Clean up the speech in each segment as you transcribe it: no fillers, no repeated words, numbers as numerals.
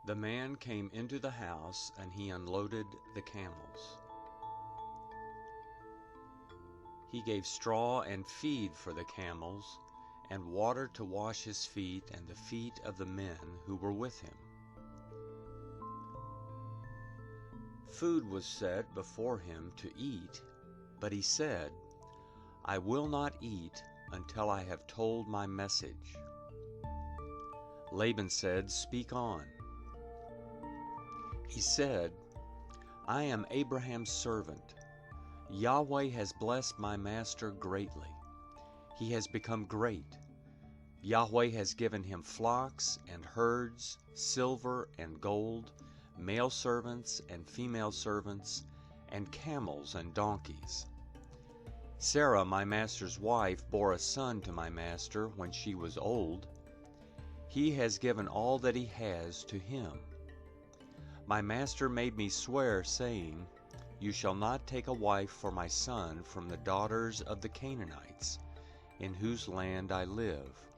The man came into the house, and he unloaded the camels. He gave straw and feed for the camels, and water to wash his feet and the feet of the men who were with him. Food was set before him to eat, but he said, "I will not eat until I have told my message." Laban said, "Speak on." He said, "I am Abraham's servant. Yahweh has blessed my master greatly. He has become great. Yahweh has given him flocks and herds, silver and gold, male servants and female servants, and camels and donkeys. Sarah, my master's wife, bore a son to my master when she was old. He has given all that he has to him. My master made me swear, saying, 'You shall not take a wife for my son from the daughters of the Canaanites, in whose land I live.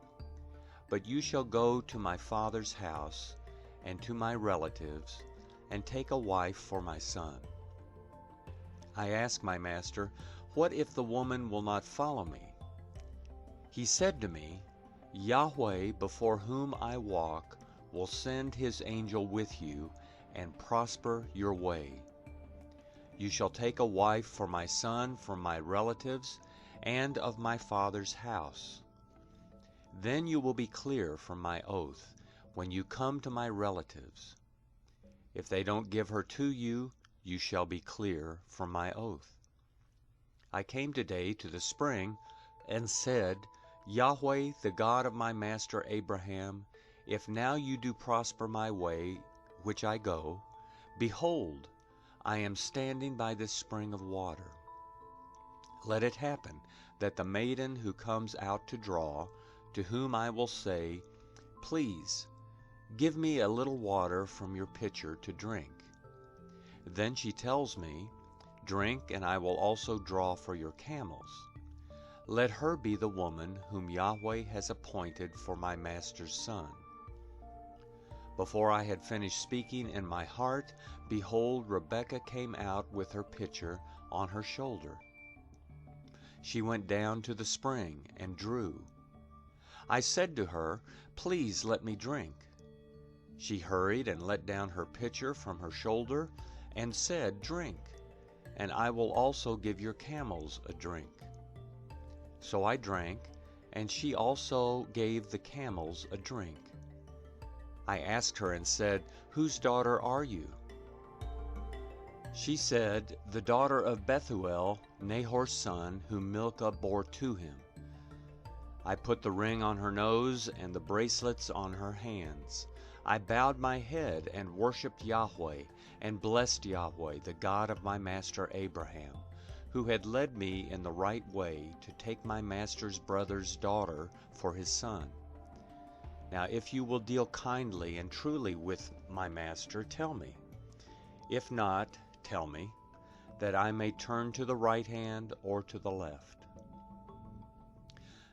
But you shall go to my father's house and to my relatives, and take a wife for my son.' I asked my master, 'What if the woman will not follow me?' He said to me, 'Yahweh, before whom I walk, will send his angel with you and prosper your way. You shall take a wife for my son from my relatives and of my father's house. Then you will be clear from my oath when you come to my relatives. If they don't give her to you, you shall be clear from my oath.' I came today to the spring and said, 'Yahweh, the God of my master Abraham, if now you do prosper my way which I go, behold, I am standing by this spring of water. Let it happen that the maiden who comes out to draw, to whom I will say, "Please, give me a little water from your pitcher to drink," then she tells me, "Drink, and I will also draw for your camels." Let her be the woman whom Yahweh has appointed for my master's son." Before I had finished speaking in my heart, behold, Rebekah came out with her pitcher on her shoulder. She went down to the spring and drew. I said to her, "Please let me drink." She hurried and let down her pitcher from her shoulder and said, "Drink, and I will also give your camels a drink." So I drank, and she also gave the camels a drink. I asked her and said, "Whose daughter are you?" She said, "The daughter of Bethuel, Nahor's son, whom Milcah bore to him." I put the ring on her nose and the bracelets on her hands. I bowed my head and worshipped Yahweh, and blessed Yahweh, the God of my master Abraham, who had led me in the right way to take my master's brother's daughter for his son. Now if you will deal kindly and truly with my master, tell me. If not, tell me, that I may turn to the right hand or to the left."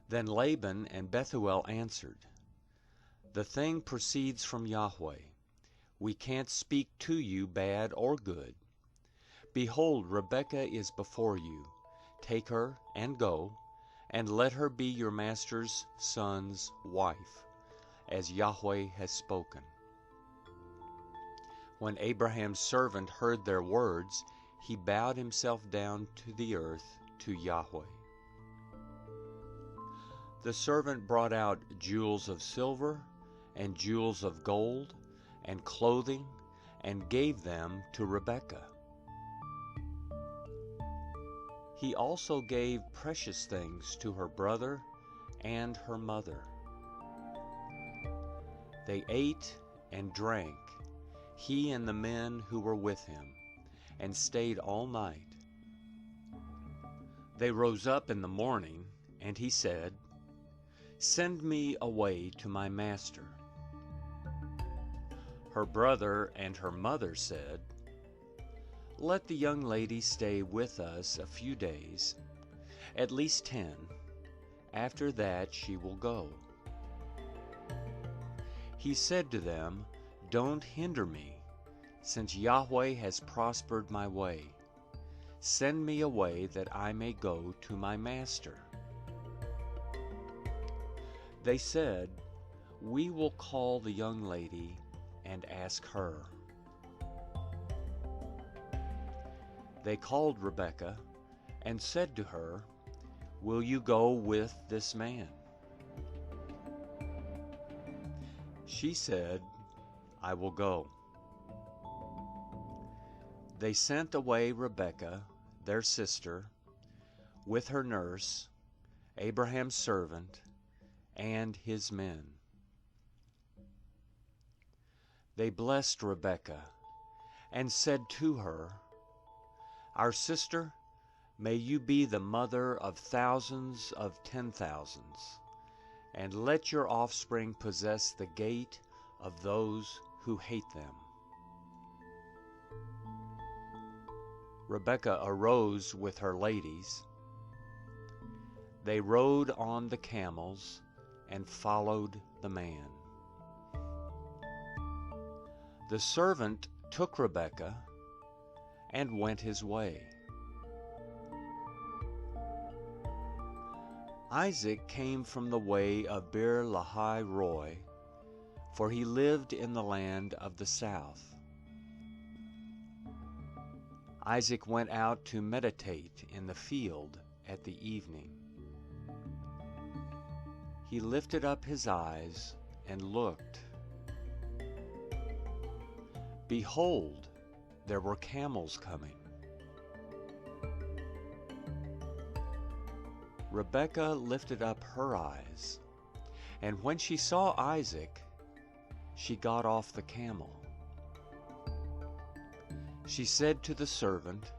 Then Laban and Bethuel answered, "The thing proceeds from Yahweh. We can't speak to you bad or good. Behold, Rebekah is before you. Take her and go, and let her be your master's son's wife, as Yahweh has spoken." When Abraham's servant heard their words, he bowed himself down to the earth to Yahweh. The servant brought out jewels of silver and jewels of gold and clothing, and gave them to Rebekah. He also gave precious things to her brother and her mother. They ate and drank, he and the men who were with him, and stayed all night. They rose up in the morning, and he said, "Send me away to my master." Her brother and her mother said, "Let the young lady stay with us a few days, at least 10. After that she will go." He said to them, don't hinder me, since Yahweh has prospered my way. Send me away that I may go to my master." They said, "We will call the young lady and ask her." They called Rebekah and said to her, "Will you go with this man?" She said, "I will go." They sent away Rebekah, their sister, with her nurse, Abraham's servant, and his men. They blessed Rebekah and said to her, "Our sister, may you be the mother of thousands of 10,000s, and let your offspring possess the gate of those who hate them." Rebekah arose with her ladies. They rode on the camels and followed the man. The servant took Rebekah and went his way. Isaac came from the way of Beer Lahai Roi, for he lived in the land of the south. Isaac went out to meditate in the field at the evening. He lifted up his eyes and looked. Behold, there were camels coming. Rebekah lifted up her eyes, and when she saw Isaac, she got off the camel. She said to the servant,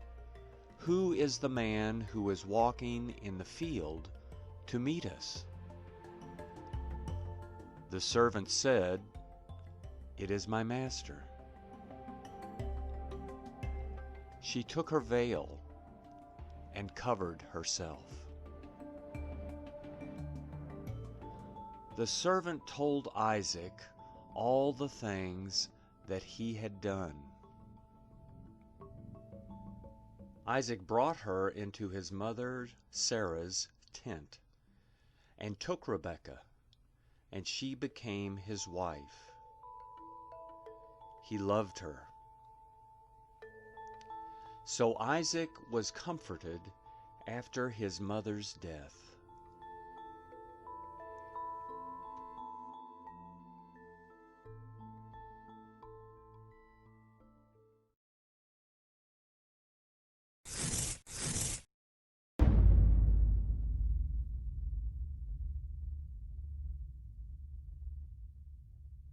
"Who is the man who is walking in the field to meet us?" The servant said, "It is my master." She took her veil and covered herself. The servant told Isaac all the things that he had done. Isaac brought her into his mother Sarah's tent and took Rebekah, and she became his wife. He loved her. So Isaac was comforted after his mother's death.